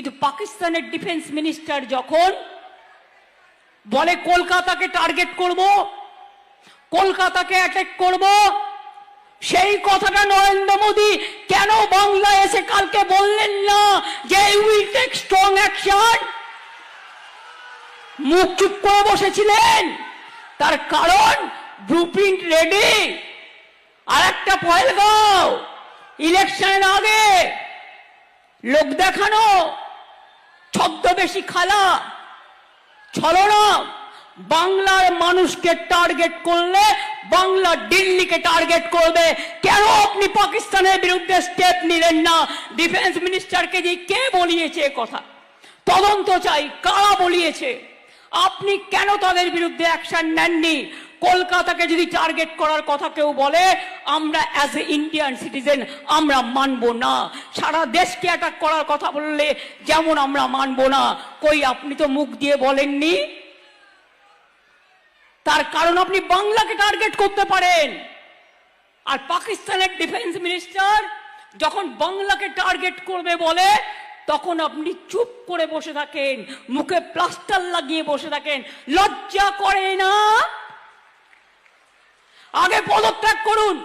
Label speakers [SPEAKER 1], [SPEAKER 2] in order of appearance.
[SPEAKER 1] কিন্তু পাকিস্তানের defence minister যখন বলে কলকাতাকে টার্গেট করব, কলকাতাকে অ্যাটাক করব, সেই কথাটা নরেন্দ্র মোদী কেন বাংলায় এসে কালকে বললেন না যে উইল টেক স্ট্রং অ্যাকশন? মুখ চুপ করে বসেছিলেন। তার কারণ ব্লুপ্রিন্ট রেডি। আর একটা পহেলগাঁও ইলেকশনের আগে লোক দেখানো, ছদ্মবেশী খেলা, ছলনা। বাংলার মানুষকে টার্গেট করলে বাংলা দিল্লিকে টার্গেট করবে। কেন আপনি পাকিস্তানের বিরুদ্ধে স্টেপ নিলেন না? ডিফেন্স মিনিস্টারকে যে কে বলিয়েছে কথা, তদন্ত চাই, কারা বলিয়েছে? আপনি কেন তাদের বিরুদ্ধে অ্যাকশন নেননি? কলকাতাকে যদি টার্গেট করার কথা কেউ বলে, আমরা অ্যাজ এ ইন্ডিয়ান সিটিজেন আমরা মানব না। সারা দেশকে অ্যাটাক করার কথা বললে যেমন আমরা মানব না। কই আপনি তো মুখ দিয়ে বলেননি। তার কারণ আপনি বাংলাকে টার্গেট করতে পারেন। আর পাকিস্তানের ডিফেন্স মিনিস্টার যখন বাংলাকে টার্গেট করবে বলে, তখন আপনি চুপ করে বসে থাকেন, মুখে প্লাস্টার লাগিয়ে বসে থাকেন। লজ্জা করে না? আগে পদত্যাগ করুন।